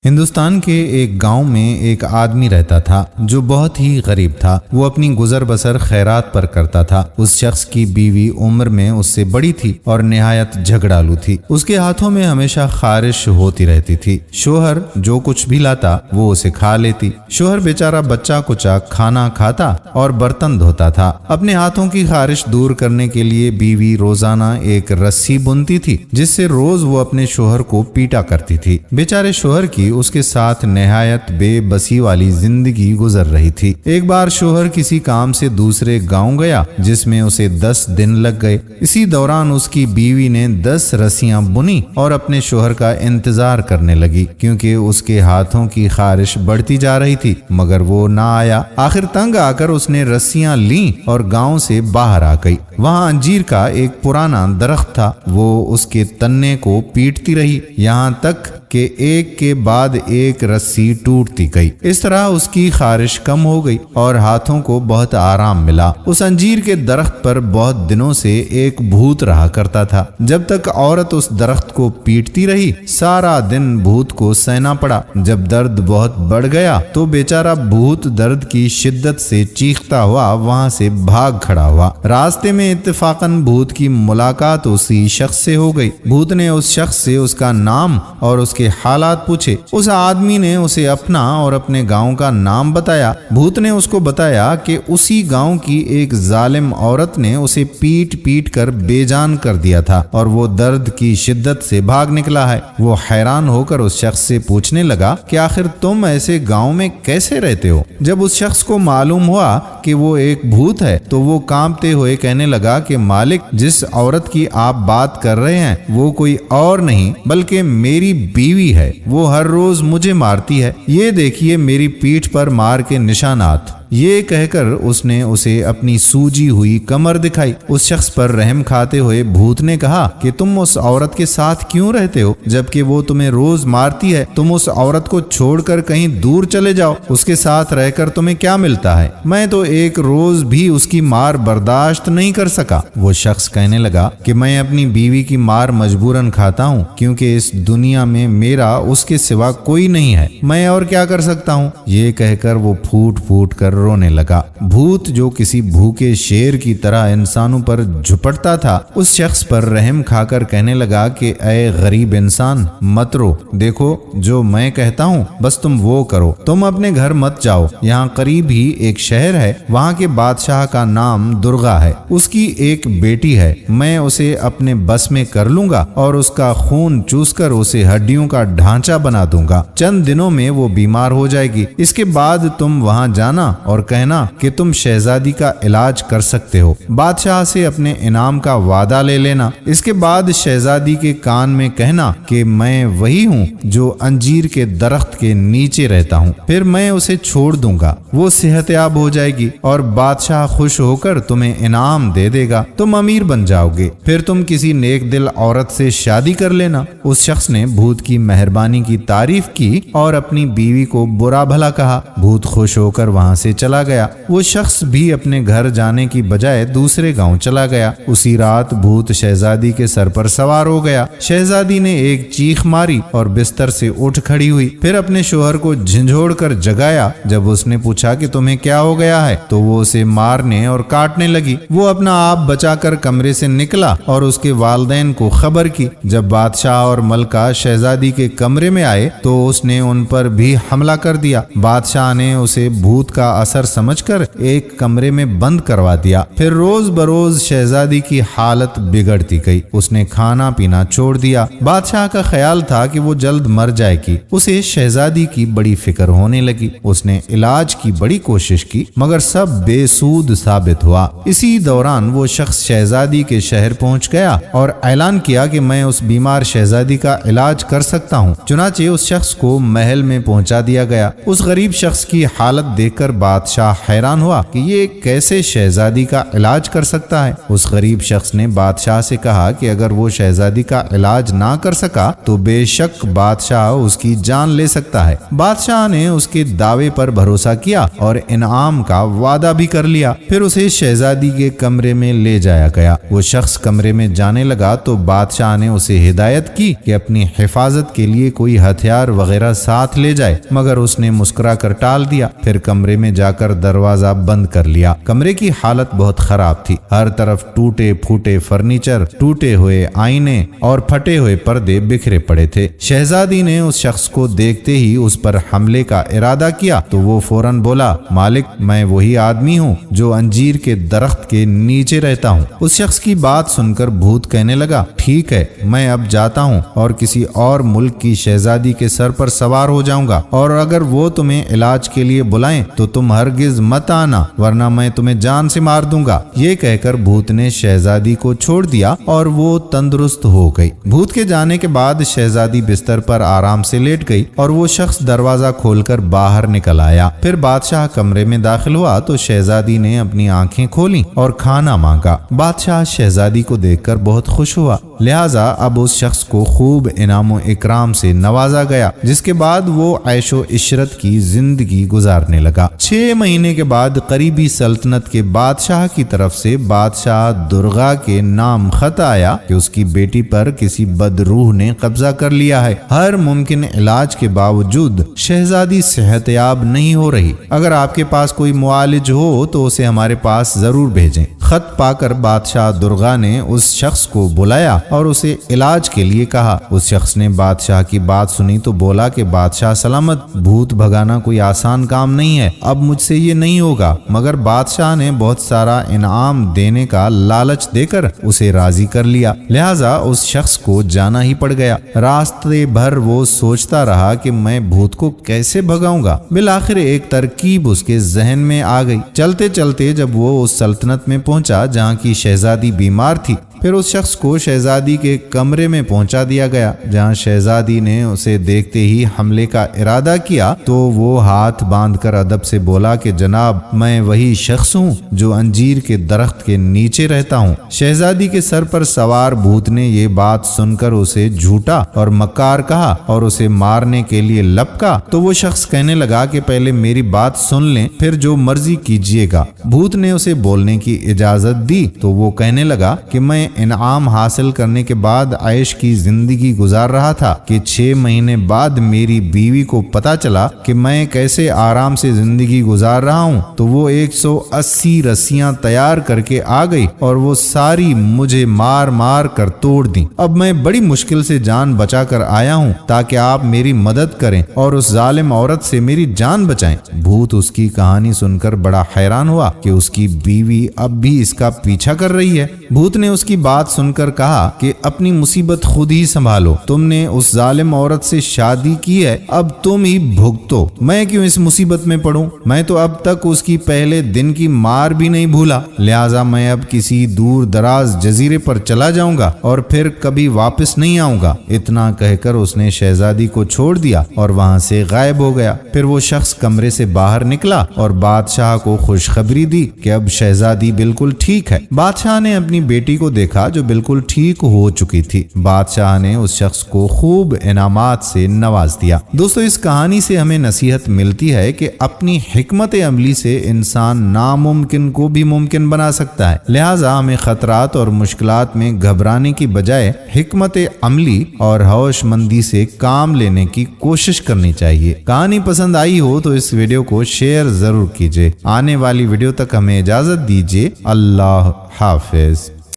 ہندوستان کے ایک گاؤں میں ایک آدمی رہتا تھا جو بہت ہی غریب تھا۔ وہ اپنی گزر بسر خیرات پر کرتا تھا۔ اس شخص کی بیوی عمر میں اس سے بڑی تھی اور نہایت جھگڑالو تھی۔ اس کے ہاتھوں میں ہمیشہ خارش ہوتی رہتی تھی۔ شوہر جو کچھ بھی لاتا وہ اسے کھا لیتی۔ شوہر بیچارہ بچہ کچا کھانا کھاتا اور برتن دھوتا تھا۔ اپنے ہاتھوں کی خارش دور کرنے کے لیے بیوی روزانہ ایک رسی بنتی تھی جس سے روز وہ اپنے شوہر کو پیٹا کرتی تھی۔ بیچارے شوہر کی اس کے ساتھ نہایت بے بسی والی زندگی گزر رہی تھی۔ ایک بار شوہر کسی کام سے دوسرے گاؤں گیا جس میں اسے 10 دن لگ گئے۔ اسی دوران اس کی بیوی نے 10 رسیاں بنی اور اپنے شوہر کا انتظار کرنے لگی کیونکہ اس کے ہاتھوں کی خارش بڑھتی جا رہی تھی مگر وہ نہ آیا۔ آخر تنگ آ کر اس نے رسیاں لیں اور گاؤں سے باہر آ گئی۔ وہاں انجیر کا ایک پرانا درخت تھا۔ وہ اس کے تنے کو پیٹتی رہی یہاں تک کہ ایک کے بعد ایک رسی ٹوٹتی گئی۔ اس طرح اس کی خارش کم ہو گئی اور ہاتھوں کو بہت آرام ملا۔ اس انجیر کے درخت پر بہت دنوں سے ایک بھوت رہا کرتا تھا۔ جب تک عورت اس درخت کو پیٹتی رہی سارا دن بھوت کو سہنا پڑا۔ جب درد بہت بڑھ گیا تو بیچارہ بھوت درد کی شدت سے چیختا ہوا وہاں سے بھاگ کھڑا ہوا۔ راستے میں اتفاقاً بھوت کی ملاقات اسی شخص سے ہو گئی۔ بھوت نے اس شخص سے اس کا نام اور اس کے حالات پوچھے۔ اس آدمی نے اسے اپنا اور اپنے گاؤں کا نام بتایا۔ بھوت نے اس کو بتایا کہ اسی گاؤں کی ایک ظالم عورت نے اسے پیٹ پیٹ کر بے جان کر دیا تھا اور وہ درد کی شدت سے بھاگ نکلا ہے۔ وہ حیران ہو کر اس شخص سے پوچھنے لگا کہ آخر تم ایسے گاؤں میں کیسے رہتے ہو؟ جب اس شخص کو معلوم ہوا کہ وہ ایک بھوت ہے تو وہ کانپتے ہوئے کہنے لگا کہ مالک، جس عورت کی آپ بات کر رہے ہیں وہ کوئی اور نہیں بلکہ میری بیوی ہے۔ وہ ہر روز مجھے مارتی ہے۔ یہ دیکھیے میری پیٹھ پر مار کے نشانات۔ یہ کہہ کر اس نے اسے اپنی سوجی ہوئی کمر دکھائی۔ اس شخص پر رحم کھاتے ہوئے بھوت نے کہا کہ تم اس عورت کے ساتھ کیوں رہتے ہو جبکہ وہ تمہیں روز مارتی ہے؟ تم اس عورت کو چھوڑ کر کہیں دور چلے جاؤ۔ اس کے ساتھ رہ کر تمہیں کیا ملتا ہے؟ میں تو ایک روز بھی اس کی مار برداشت نہیں کر سکا۔ وہ شخص کہنے لگا کہ میں اپنی بیوی کی مار مجبوراً کھاتا ہوں کیونکہ اس دنیا میں میرا اس کے سوا کوئی نہیں ہے۔ میں اور کیا کر سکتا ہوں؟ یہ کہہ کر وہ پھوٹ پھوٹ کر رونے لگا۔ بھوت جو کسی بھوکے شیر کی طرح انسانوں پر جھپٹتا تھا اس شخص پر رحم کھا کر کہنے لگا کہ اے غریب انسان، مت رو۔ دیکھو جو میں کہتا ہوں بس تم وہ کرو۔ تم اپنے گھر مت جاؤ۔ یہاں قریب ہی ایک شہر ہے، وہاں کے بادشاہ کا نام درگا ہے۔ اس کی ایک بیٹی ہے، میں اسے اپنے بس میں کر لوں گا اور اس کا خون چوس کر اسے ہڈیوں کا ڈھانچہ بنا دوں گا۔ چند دنوں میں وہ بیمار ہو جائے گی۔ اس کے بعد تم وہاں جانا اور کہنا کہ تم شہزادی کا علاج کر سکتے ہو۔ بادشاہ سے اپنے انعام کا وعدہ لے لینا۔ اس کے بعد شہزادی کے کان میں کہنا کہ میں وہی ہوں جو انجیر کے درخت کے نیچے رہتا ہوں، پھر میں اسے چھوڑ دوں گا۔ وہ صحت یاب ہو جائے گی اور بادشاہ خوش ہو کر تمہیں انعام دے دے گا۔ تم امیر بن جاؤ گے، پھر تم کسی نیک دل عورت سے شادی کر لینا۔ اس شخص نے بھوت کی مہربانی کی تعریف کی اور اپنی بیوی کو برا بھلا کہا۔ بھوت خوش ہو کر وہاں سے چلا گیا۔ وہ شخص بھی اپنے گھر جانے کی بجائے دوسرے گاؤں چلا گیا۔ اسی رات بھوت شہزادی کے سر پر سوار ہو گیا۔ شہزادی نے ایک چیخ ماری اور بستر سے اٹھ کھڑی ہوئی، پھر اپنے شوہر کو جھنجھوڑ کر جگایا۔ جب اس نے پوچھا کہ تمہیں کیا ہو گیا ہے تو وہ اسے مارنے اور کاٹنے لگی۔ وہ اپنا آپ بچا کر کمرے سے نکلا اور اس کے والدین کو خبر کی۔ جب بادشاہ اور ملکہ شہزادی کے کمرے میں آئے تو اس نے ان پر بھی حملہ کر دیا۔ بادشاہ نے اسے بھوت کا اثر سمجھ کر ایک کمرے میں بند کروا دیا۔ پھر روز بروز شہزادی کی حالت بگڑتی گئی۔ اس نے کھانا پینا چھوڑ دیا۔ بادشاہ کا خیال تھا کہ وہ جلد مر جائے گی۔ اسے شہزادی کی بڑی فکر ہونے لگی۔ اس نے علاج کی بڑی کوشش کی مگر سب بے سود ثابت ہوا۔ اسی دوران وہ شخص شہزادی کے شہر پہنچ گیا اور اعلان کیا کہ میں اس بیمار شہزادی کا علاج کر سکتا ہوں۔ چنانچہ اس شخص کو محل میں پہنچا دیا گیا۔ اس غریب شخص کی حالت دیکھ کر بادشاہ حیران ہوا کہ یہ کیسے شہزادی کا علاج کر سکتا ہے۔ اس غریب شخص نے بادشاہ سے کہا کہ اگر وہ شہزادی کا علاج نہ کر سکا تو بے شک بادشاہ اس کی جان لے سکتا ہے۔ بادشاہ نے اس کے دعوے پر بھروسہ کیا اور انعام کا وعدہ بھی کر لیا۔ پھر اسے شہزادی کے کمرے میں لے جایا گیا۔ وہ شخص کمرے میں جانے لگا تو بادشاہ نے اسے ہدایت کی کہ اپنی حفاظت کے لیے کوئی ہتھیار وغیرہ ساتھ لے جائے، مگر اس نے مسکرا کر ٹال دیا۔ پھر کمرے میں جا کر دروازہ بند کر لیا۔ کمرے کی حالت بہت خراب تھی۔ ہر طرف ٹوٹے پھوٹے فرنیچر، ٹوٹے ہوئے آئینے اور پھٹے ہوئے پردے بکھرے پڑے تھے۔ شہزادی نے اس شخص کو دیکھتے ہی اس پر حملے کا ارادہ کیا تو وہ فوراً بولا، مالک میں وہی آدمی ہوں جو انجیر کے درخت کے نیچے رہتا ہوں۔ اس شخص کی بات سن کر بھوت کہنے لگا، ٹھیک ہے میں اب جاتا ہوں اور کسی اور ملک کی شہزادی کے سر پر سوار ہو جاؤں گا، اور اگر وہ تمہیں علاج کے لیے بلائیں تو تم ہرگز مت آنا ورنہ میں تمہیں جان سے مار دوں گا۔ یہ کہہ کر بھوت نے شہزادی کو چھوڑ دیا اور وہ تندرست ہو گئی۔ بھوت کے جانے کے بعد شہزادی بستر پر آرام سے لیٹ گئی اور وہ شخص دروازہ کھول کر باہر نکل آیا۔ پھر بادشاہ کمرے میں داخل ہوا تو شہزادی نے اپنی آنکھیں کھولیں اور کھانا مانگا۔ بادشاہ شہزادی کو دیکھ کر بہت خوش ہوا، لہٰذا اب اس شخص کو خوب انعام و اکرام سے نوازا گیا، جس کے بعد وہ عیش و عشرت کی زندگی گزارنے لگا۔ 6 مہینے کے بعد قریبی سلطنت کے بادشاہ کی طرف سے بادشاہ درغا کے نام خط آیا کہ اس کی بیٹی پر کسی بدروح نے قبضہ کر لیا ہے۔ ہر ممکن علاج کے باوجود شہزادی صحت یاب نہیں ہو رہی۔ اگر آپ کے پاس کوئی معالج ہو تو اسے ہمارے پاس ضرور بھیجیں۔ خط پا کر بادشاہ درغا نے اس شخص کو بلایا اور اسے علاج کے لیے کہا۔ اس شخص نے بادشاہ کی بات سنی تو بولا کہ بادشاہ سلامت، بھوت بھگانا کوئی آسان کام نہیں ہے، اب مجھ سے یہ نہیں ہوگا، مگر بادشاہ نے بہت سارا انعام دینے کا لالچ دے کر اسے راضی کر لیا، لہٰذا اس شخص کو جانا ہی پڑ گیا۔ راستے بھر وہ سوچتا رہا کہ میں بھوت کو کیسے بھگاؤں گا۔ بالآخر ایک ترکیب اس کے ذہن میں آ گئی۔ چلتے چلتے جب وہ اس سلطنت میں پہنچا جہاں کی شہزادی بیمار تھی، پھر اس شخص کو شہزادی کے کمرے میں پہنچا دیا گیا۔ جہاں شہزادی نے اسے دیکھتے ہی حملے کا ارادہ کیا تو وہ ہاتھ باندھ کر ادب سے بولا کہ جناب میں وہی شخص ہوں جو انجیر کے درخت کے نیچے رہتا ہوں۔ شہزادی کے سر پر سوار بھوت نے یہ بات سن کر اسے جھوٹا اور مکار کہا اور اسے مارنے کے لیے لپکا تو وہ شخص کہنے لگا کہ پہلے میری بات سن لیں پھر جو مرضی کیجیے گا۔ بھوت نے اسے بولنے کی اجازت دی تو وہ کہنے لگا کہ میں انعام حاصل کرنے کے بعد عیش کی زندگی گزار رہا تھا کہ 6 مہینے بعد میری بیوی کو پتا چلا کہ میں کیسے آرام سے زندگی گزار رہا ہوں تو وہ 180 رسیاں تیار کر کے آ گئی اور وہ ساری مجھے مار مار کر توڑ دیں۔ اب میں بڑی مشکل سے جان بچا کر آیا ہوں تاکہ آپ میری مدد کریں اور اس ظالم عورت سے میری جان بچائیں۔ بھوت اس کی کہانی سن کر بڑا حیران ہوا کہ اس کی بیوی اب بھی اس کا پیچھا کر رہی ہے۔ بھوت نے اس کی بات سن کر کہا کہ اپنی مصیبت خود ہی سنبھالو، تم نے اس ظالم عورت سے شادی کی ہے، اب تم ہی بھگتو، میں کیوں اس مصیبت میں پڑوں؟ میں تو اب تک اس کی پہلے دن کی مار بھی نہیں بھولا، لہٰذا میں اب کسی دور دراز جزیرے پر چلا جاؤں گا اور پھر کبھی واپس نہیں آؤں گا۔ اتنا کہہ کر اس نے شہزادی کو چھوڑ دیا اور وہاں سے غائب ہو گیا۔ پھر وہ شخص کمرے سے باہر نکلا اور بادشاہ کو خوشخبری دی کہ اب شہزادی بالکل ٹھیک ہے۔ بادشاہ نے اپنی بیٹی کو دیکھا جو بالکل ٹھیک ہو چکی تھی۔ بادشاہ نے اس شخص کو خوب انعامات سے نواز دیا۔ دوستو اس کہانی سے ہمیں نصیحت ملتی ہے کہ اپنی حکمت عملی سے انسان ناممکن کو بھی ممکن بنا سکتا ہے، لہٰذا ہمیں خطرات اور مشکلات میں گھبرانے کی بجائے حکمت عملی اور ہوش مندی سے کام لینے کی کوشش کرنی چاہیے۔ کہانی پسند آئی ہو تو اس ویڈیو کو شیئر ضرور کیجیے۔ آنے والی ویڈیو تک ہمیں اجازت دیجیے۔ اللہ حافظ۔